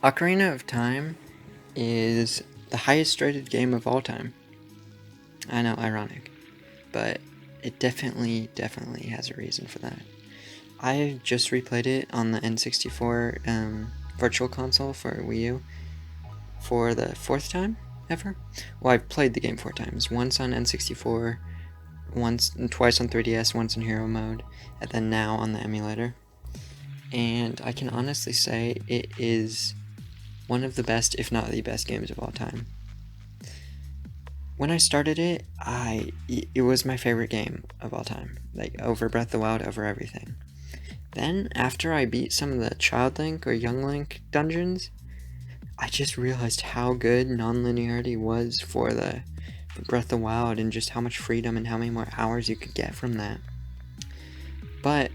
Ocarina of Time is the highest rated game of all time. I know, ironic, but it definitely has a reason for that. I just replayed it on the N64 Virtual Console for Wii U for the fourth time ever. Well, I've played the game four times. Once on N64, twice on 3DS, once in Hero Mode, and then now on the emulator. And I can honestly say it is one of the best, if not the best, games of all time. When I started it, it was my favorite game of all time, like over Breath of the Wild, over everything. Then, after I beat some of the Child Link or Young Link dungeons, I just realized how good non-linearity was for Breath of the Wild, and just how much freedom and how many more hours you could get from that. But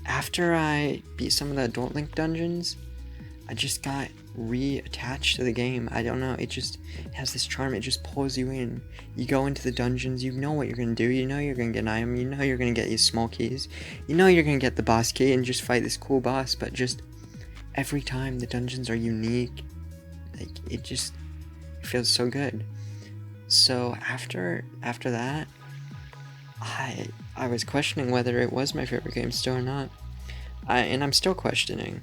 after I beat some of the Adult Link dungeons, I just got reattached to the game. I don't know, it has this charm. It just pulls you in. You go into the dungeons, you know what you're gonna do, you know you're gonna get an item, you know you're gonna get these small keys, you know you're gonna get the boss key and just fight this cool boss, but just every time the dungeons are unique. Like, it feels so good. So after that, I was questioning whether it was my favorite game still or not. And I'm still questioning.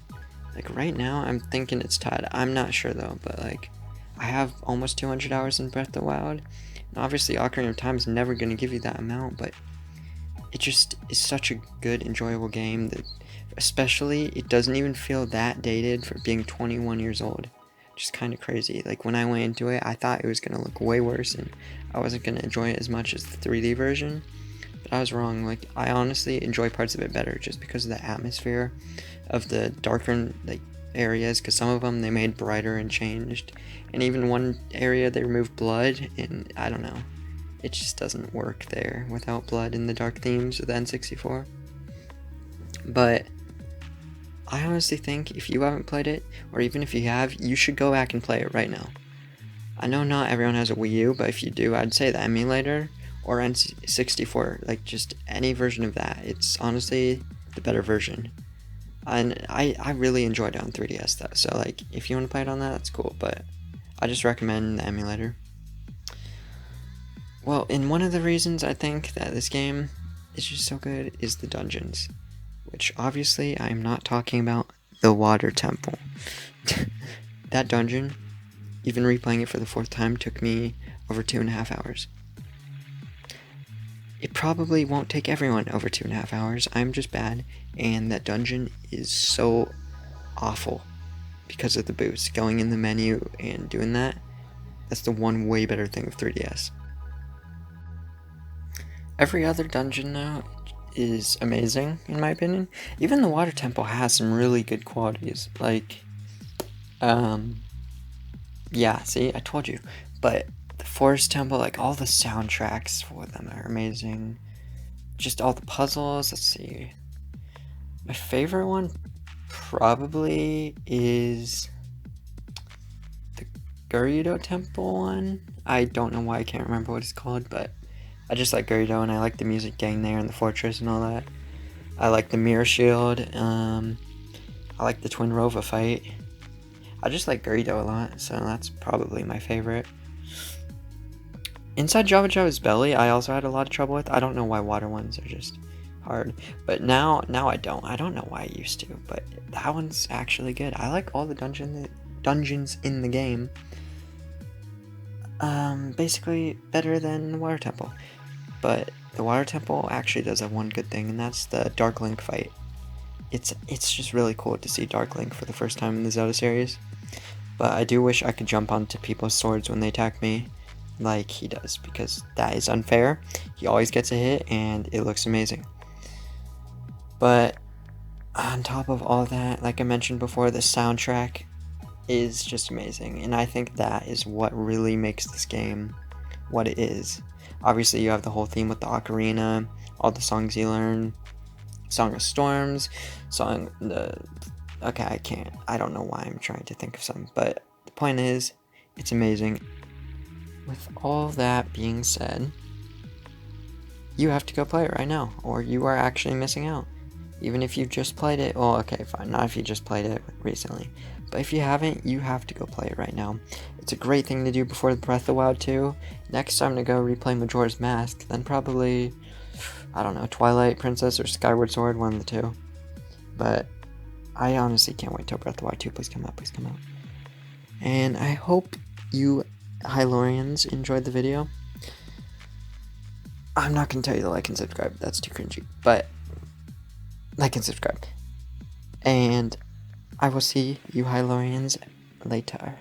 Like, right now, I'm thinking it's tied. I'm not sure, though, but, like, I have almost 200 hours in Breath of the Wild. And obviously, Ocarina of Time is never going to give you that amount, but it just is such a good, enjoyable game that, especially, it doesn't even feel that dated for being 21 years old. Just kind of crazy. Like, when I went into it, I thought it was going to look way worse, and I wasn't going to enjoy it as much as the 3D version. But I was wrong. Like, I honestly enjoy parts of it better just because of the atmosphere of the darker, like, areas, because some of them they made brighter and changed, and even one area they removed blood, and I don't know, it just doesn't work there without blood in the dark themes of the N64. But I honestly think if you haven't played it, or even if you have, you should go back and play it right now. I know not everyone has a Wii U, but if you do, I'd say the emulator or N64, like, just any version of that. It's honestly the better version. And I really enjoyed it on 3DS, though, so, like, if you want to play it on that, that's cool, but I just recommend the emulator. Well, and one of the reasons I think that this game is just so good is the dungeons, which obviously I'm not talking about the water temple. That dungeon, even replaying it for the fourth time, took me over 2.5 hours. It probably won't take everyone over 2.5 hours. I'm just bad, and that dungeon is so awful because of the boost. Going in the menu and doing that, that's the one way better thing of 3DS. Every other dungeon, though, is amazing, in my opinion. Even the water temple has some really good qualities. Like, yeah, see, I told you. But the forest temple, like, all the soundtracks for them are amazing. Just all the puzzles, let's see. My favorite one probably is the Gerudo Temple one. I don't know why I can't remember what it's called, but I just like Gerudo, and I like the music getting there and the fortress and all that. I like the mirror shield. I like the Twin Rova fight. I just like Gerudo a lot, so that's probably my favorite. Inside Java Java's belly, I also had a lot of trouble with. I don't know why water ones are just hard, but now I don't. I don't know why I used to, but that one's actually good. I like all the dungeons in the game. Basically better than the Water Temple, but the Water Temple actually does have one good thing, and that's the Dark Link fight. It's just really cool to see Dark Link for the first time in the Zelda series. But I do wish I could jump onto people's swords when they attack me, like he does, because that is unfair. He always gets a hit, and it looks amazing. But on top of all that, like I mentioned before, the soundtrack is just amazing, and I think that is what really makes this game what it is. Obviously, you have the whole theme with the ocarina, all the songs you learn, Song of Storms, I don't know why I'm trying to think of some, but the point is, it's amazing. With all that being said, you have to go play it right now, or you are actually missing out. Even if you've just played it, well, okay, fine, not if you just played it recently. But if you haven't, you have to go play it right now. It's a great thing to do before Breath of the Wild 2. Next, I'm going to go replay Majora's Mask, then probably, I don't know, Twilight Princess or Skyward Sword, one of the two. But I honestly can't wait till Breath of the Wild 2. Please come out, please come out. And I hope you Hylorians enjoyed the video. I'm not going to tell you to like and subscribe, that's too cringy, but like and subscribe. And I will see you Hylorians later.